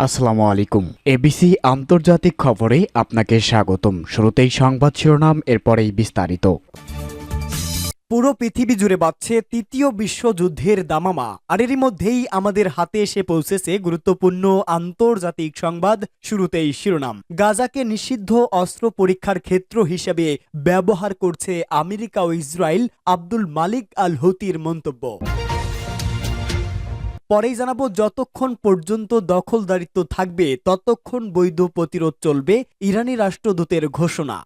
আসসালামু আলাইকুম। এবিসি আন্তর্জাতিক খবরে আপনাকে স্বাগতম। শুরুতেই সংবাদ শিরোনাম, এরপরেই বিস্তারিত। পুরো পৃথিবী জুড়ে বাজছে তৃতীয় বিশ্বযুদ্ধের দামামা, আর এরই মধ্যেই আমাদের হাতে এসে পৌঁছেছে গুরুত্বপূর্ণ আন্তর্জাতিক সংবাদ। শুরুতেই শিরোনাম। গাজাকে নিষিদ্ধ অস্ত্র পরীক্ষার ক্ষেত্র হিসেবে ব্যবহার করছে আমেরিকা ও ইসরায়েল, আব্দুল মালিক আল হুতির মন্তব্য। পরেই জানাবো, যতক্ষণ পর্যন্ত দখলদারিত্ব থাকবে ততক্ষণ বৈধ প্রতিরোধ চলবে, ইরানি রাষ্ট্রদূতের ঘোষণা।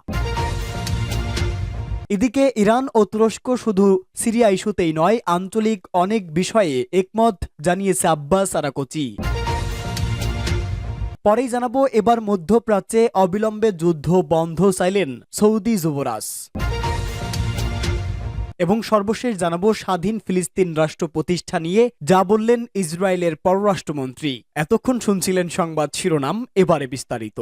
এদিকে ইরান ও তুরস্ক শুধু সিরিয়া ইস্যুতেই নয়, আঞ্চলিক অনেক বিষয়ে একমত জানিয়েছে আব্বাস আরাকচি। পরেই জানাবো, এবার মধ্যপ্রাচ্যে অবিলম্বে যুদ্ধ বন্ধ চাইলেন সৌদি যুবরাজ। এবং সর্বশেষ জানাবো, স্বাধীন ফিলিস্তিন রাষ্ট্র প্রতিষ্ঠা নিয়ে যা বললেন ইসরায়েলের পররাষ্ট্রমন্ত্রী। এতক্ষণ শুনছিলেন সংবাদ শিরোনাম, এবারে বিস্তারিত।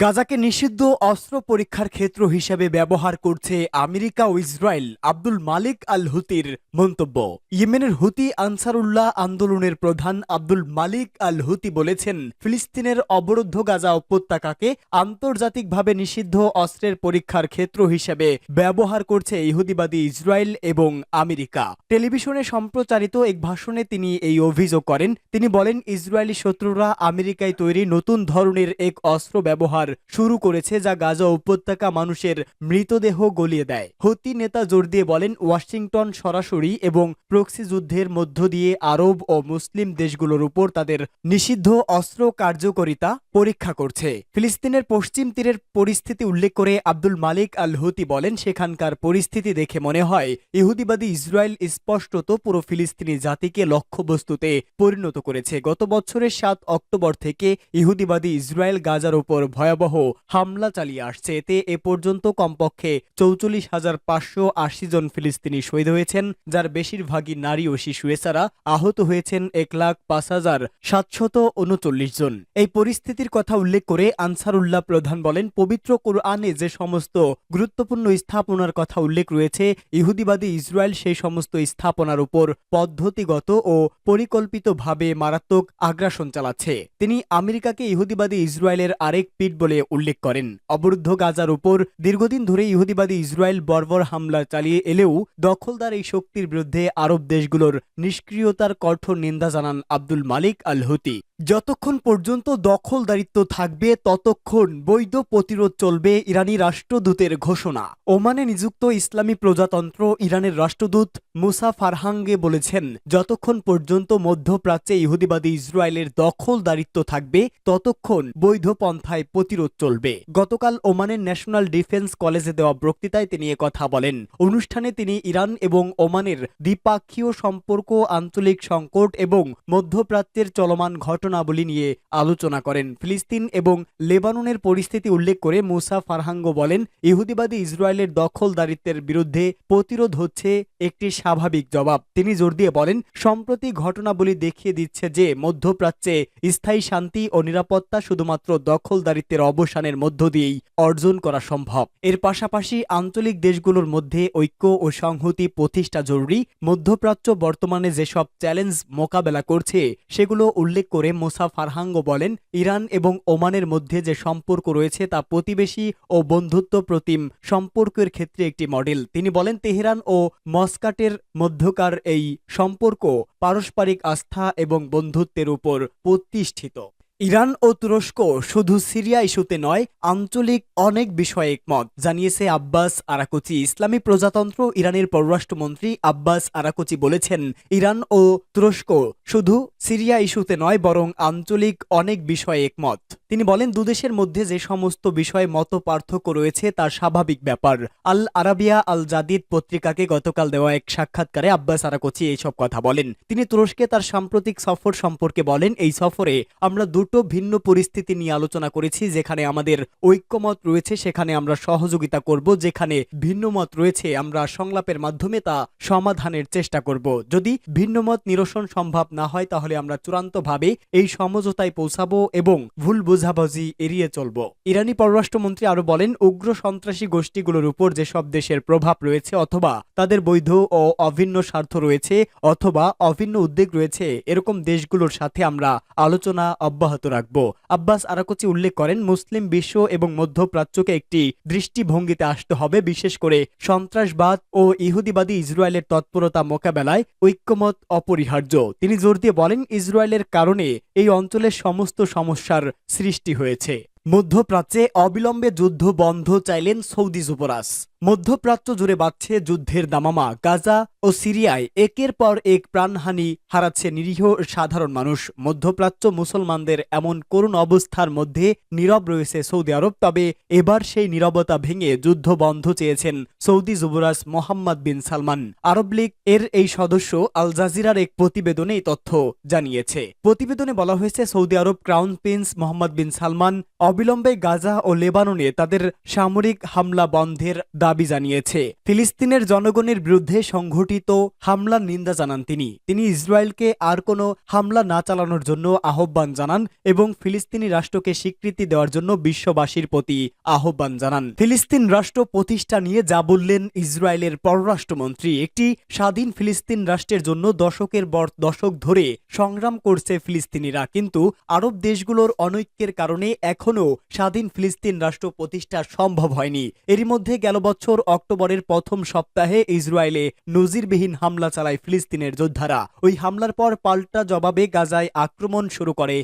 গাজাকে নিষিদ্ধ অস্ত্র পরীক্ষার ক্ষেত্র হিসেবে ব্যবহার করছে আমেরিকা ও ইসরায়েল, আব্দুল মালিক আল হুতির মন্তব্য। ইয়েমেনের হুতি আনসারুল্লাহ আন্দোলনের প্রধান আব্দুল মালিক আল হুতি বলেছেন, ফিলিস্তিনের অবরুদ্ধ গাজা উপত্যকাকে আন্তর্জাতিকভাবে নিষিদ্ধ অস্ত্রের পরীক্ষার ক্ষেত্র হিসেবে ব্যবহার করছে ইহুদিবাদী ইসরায়েল এবং আমেরিকা। টেলিভিশনে সম্প্রচারিত এক ভাষণে তিনি এই অভিযোগ করেন। তিনি বলেন, ইসরায়েলি শত্রুরা আমেরিকায় তৈরি নতুন ধরনের এক অস্ত্র ব্যবহার শুরু করেছে, যা গাজা উপত্যকা মানুষের মৃতদেহ গলিয়ে দেয়। হুতি নেতা জোর দিয়ে বলেন, ওয়াশিংটন সরাসরি এবং প্রক্সি যুদ্ধের মধ্য দিয়ে আরব ও মুসলিম দেশগুলোর উপর তাদের নিষিদ্ধ অস্ত্র কার্যকারিতা পরীক্ষা করছে। ফিলিস্তিনের পশ্চিম তীরের পরিস্থিতি উল্লেখ করে আব্দুল মালিক আল হুতি বলেন, সেখানকার পরিস্থিতি দেখে মনে হয় ইহুদিবাদী ইসরায়েল স্পষ্টত পুরো ফিলিস্তিনি জাতিকে লক্ষ্যবস্তুতে পরিণত করেছে। গত বছরের 7 অক্টোবর থেকে ইহুদিবাদী ইসরায়েল গাজার উপর ভয়াবহ হামলা চালিয়ে আসছে। এতে এ পর্যন্ত কমপক্ষে 44,580 জন ফিলিস্তিনি শহীদ হয়েছেন, যার বেশিরভাগই নারী ও শিশু। এছাড়া আহত হয়েছেন 1,05,739 জন। এই পরিস্থিতির কথা উল্লেখ করে আনসারুল্লাহ প্রধান বলেন, পবিত্র কোরআনে যে সমস্ত গুরুত্বপূর্ণ স্থাপনার কথা উল্লেখ রয়েছে, ইহুদিবাদী ইসরায়েল সেই সমস্ত স্থাপনার উপর পদ্ধতিগত ও পরিকল্পিতভাবে মারাত্মক আগ্রাসন চালাচ্ছে। তিনি আমেরিকাকে ইহুদিবাদী ইসরায়েলের আরেক পিঠ বলে উল্লেখ করেন। অবরুদ্ধ গাজার উপর দীর্ঘদিন ধরে ইহুদিবাদী ইসরায়েল বর্বর হামলা চালিয়ে এলেও দখলদার এই শক্তির বিরুদ্ধে আরব দেশগুলোর নিষ্ক্রিয়তার কঠোর নিন্দা জানান আব্দুল মালিক আল হুতি। যতক্ষণ পর্যন্ত দখলদারিত্ব থাকবে ততক্ষণ বৈধ প্রতিরোধ চলবে, ইরানি রাষ্ট্রদূতের ঘোষণা। ওমানে নিযুক্ত ইসলামী প্রজাতন্ত্র ইরানের রাষ্ট্রদূত মুসা ফারহাঙ্গে বলেছেন, যতক্ষণ পর্যন্ত মধ্যপ্রাচ্যে ইহুদিবাদী ইসরায়েলের দখলদারিত্ব থাকবে ততক্ষণ বৈধ পন্থায় প্রতিরোধ চলবে। গতকাল ওমানের ন্যাশনাল ডিফেন্স কলেজে দেওয়া বক্তৃতায় তিনি কথা বলেন। অনুষ্ঠানে তিনি ইরান এবং ওমানের দ্বিপাক্ষীয় সম্পর্ক, আঞ্চলিক সংকট এবং মধ্যপ্রাচ্যের চলমান ঘটনাবলী নিয়ে আলোচনা করেন। ফিলিস্তিন এবং লেবাননের পরিস্থিতি উল্লেখ করে মুসা ফারহাঙ্গ বলেন, ইহুদিবাদী ইসরায়েলের দখলদারিত্বের বিরুদ্ধে প্রতিরোধ হচ্ছে একটি স্বাভাবিক জবাব। তিনি জোর দিয়ে বলেন, সম্প্রতি ঘটনাবলী দেখিয়ে দিচ্ছে যে মধ্যপ্রাচ্যে স্থায়ী শান্তি ও নিরাপত্তা শুধুমাত্র দখলদারিত্বের অবসানের মধ্য দিয়েই অর্জন করা সম্ভব। এর পাশাপাশি আঞ্চলিক দেশগুলোর মধ্যে ঐক্য ও সংহতি প্রতিষ্ঠা জরুরি। মধ্যপ্রাচ্য বর্তমানে যেসব চ্যালেঞ্জ মোকাবেলা করছে সেগুলো উল্লেখ করে মুসা ফারহাঙ্গ বলেন, ইরান এবং ওমানের মধ্যে যে সম্পর্ক রয়েছে তা প্রতিবেশী ও বন্ধুত্ব প্রতিম সম্পর্কের ক্ষেত্রে একটি মডেল। তিনি বলেন, তেহরান ও মস্কাটের মধ্যকার এই সম্পর্ক পারস্পরিক আস্থা এবং বন্ধুত্বের উপর প্রতিষ্ঠিত। ইরান ও তুরস্ক শুধু সিরিয়া ইস্যুতে নয়, আঞ্চলিক অনেক বিষয়ে একমত জানিয়েছে আব্বাস আরাকচি। ইসলামী প্রজাতন্ত্র ইরানের পররাষ্ট্রমন্ত্রী আব্বাস আরাকচি বলেছেন, ইরান ও তুরস্ক শুধু সিরিয়া ইস্যুতে নয় বরং আঞ্চলিক অনেক বিষয়ে একমত। তিনি বলেন, দুদেশের মধ্যে যে সমস্ত বিষয়ে মত পার্থক্য রয়েছে তা স্বাভাবিক ব্যাপার। আল আরাবিয়া আল জাদিদ পত্রিকাকে গতকাল দেওয়া এক সাক্ষাৎকারে আব্বাস আরাকচি এইসব কথা বলেন। তিনি তুরস্কে তার সাম্প্রতিক সফর সম্পর্কে বলেন, এই সফরে আমরা দুটো ভিন্ন পরিস্থিতি নিয়ে আলোচনা করেছি। যেখানে আমাদের ঐক্যমত রয়েছে সেখানে আমরা সহযোগিতা করব, যেখানে ভিন্নমত রয়েছে আমরা সংলাপের মাধ্যমে তা সমাধানের চেষ্টা করব। যদি ভিন্নমত নিরসন সম্ভব না হয় তাহলে আমরা চূড়ান্তভাবে এই সমঝোতায় পৌঁছাবো এবং ভুল বুঝাবুঝি এড়িয়ে চলব। ইরানি পররাষ্ট্রমন্ত্রী আরো বলেন, উগ্র সন্ত্রাসী গোষ্ঠীগুলোর উপর যেসব দেশের প্রভাব রয়েছে অথবা তাদের বৈধ ও অভিন্ন স্বার্থ রয়েছে অথবা অভিন্ন উদ্বেগ রয়েছে, এরকম দেশগুলোর সাথে আমরা আলোচনা অব্যাহত রাখব। আব্বাস আরাকচি উল্লেখ করেন, মুসলিম বিশ্ব এবং মধ্যপ্রাচ্যকে একটি দৃষ্টিভঙ্গিতে আসতে হবে, বিশেষ করে সন্ত্রাসবাদ ও ইহুদিবাদী ইসরায়েলের তৎপরতা মোকাবেলায় ঐক্যমত অপরিহার্য। তিনি জোর দিয়ে বলেন, ইসরায়েলের কারণে এই অঞ্চলের সমস্ত সমস্যার সৃষ্টি হয়েছে। মধ্যপ্রাচ্যে অবিলম্বে যুদ্ধ বন্ধ চাইলেন সৌদি যুবরাজ। মধ্যপ্রাচ্য জুড়ে বাড়ছে যুদ্ধের দামামা। গাজা ও সিরিয়ায় একের পর এক প্রাণহানি হারাচ্ছে নিরীহ সাধারণ মানুষ। মধ্যপ্রাচ্য মুসলমানদের এমন করুণ অবস্থার মধ্যে নীরব রয়েছে সৌদি আরব। তবে এবার সেই নীরবতা ভেঙে যুদ্ধ বন্ধ চেয়েছেন সৌদি যুবরাজ মোহাম্মদ বিন সালমান। আরব লীগ এর এই সদস্য আল জাজিরার এক প্রতিবেদনে এই তথ্য জানিয়েছে। প্রতিবেদনে বলা হয়েছে, সৌদি আরব ক্রাউন প্রিন্স মোহাম্মদ বিন সালমান অবিলম্বে গাজা ও লেবাননে তাদের সামরিক হামলা বন্ধের দাবি জানিয়েছে। ফিলিস্তিনের জনগণের বিরুদ্ধে সংঘটিত হামলার নিন্দা জানান তিনি ইসরায়েলকে আর কোনো হামলা না চালানোর জন্য আহ্বান জানান এবং ফিলিস্তিনি রাষ্ট্রকে স্বীকৃতি দেওয়ার জন্য বিশ্ববাসীর প্রতি আহ্বান জানান। ফিলিস্তিন রাষ্ট্র প্রতিষ্ঠা নিয়ে যা বললেন ইসরায়েলের পররাষ্ট্রমন্ত্রী, একটি স্বাধীন ফিলিস্তিন রাষ্ট্রের জন্য দশকের পর দশক ধরে সংগ্রাম করছে ফিলিস্তিনিরা, কিন্তু আরব দেশগুলোর অনৈক্যের কারণে এখনো স্বাধীন ফিলিস্তিন রাষ্ট্র প্রতিষ্ঠা সম্ভব হয়নি। এরই মধ্যে গেল বছর অক্টোবরের প্রথম সপ্তাহে ইসরায়েলে নজিরবিহীন হামলা চালায় ফিলিস্তিনের যোদ্ধারা। ওই হামলার পর পাল্টা জবাবে গাজায় আক্রমণ শুরু করে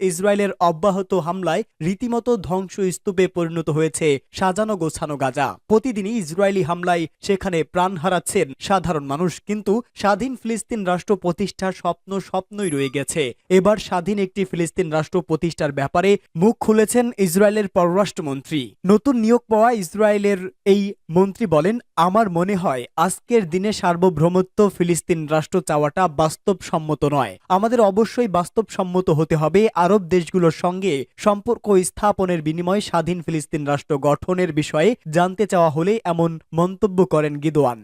ইসরায়েলের অব্যাহত হামলায় রীতিমতো ধ্বংসস্তূপে পরিণত হয়েছে সাজানো গোছানো গাজা। প্রতিদিনই ইসরায়েলি হামলায় সেখানে প্রাণ হারাচ্ছেন সাধারণ মানুষ, কিন্তু স্বাধীন ফিলিস্তিন রাষ্ট্র প্রতিষ্ঠার স্বপ্নই রয়ে গেছে। এবার স্বাধীন একটি ফিলিস্তিন রাষ্ট্র প্রতিষ্ঠার ব্যাপারে মুখ খুলেছেন ইসরায়েলের পররাষ্ট্রমন্ত্রী। নতুন নিয়োগ পাওয়া ইসরায়েলের এই মন্ত্রী বলেন, আমার মনে হয় আজকের দিনে সার্বভৌমত্ব ফিলিস্তিন রাষ্ট্র চাওয়াটা বাস্তবসম্মত নয়। আমাদের অবশ্যই বাস্তবসম্মত হতে হবে। আরব দেশগুলোর সঙ্গে সম্পর্ক স্থাপনের বিনিময়ে স্বাধীন ফিলিস্তিন রাষ্ট্র গঠনের বিষয়ে জানতে চাওয়া হলে এমন মন্তব্য করেন গিদওয়ান।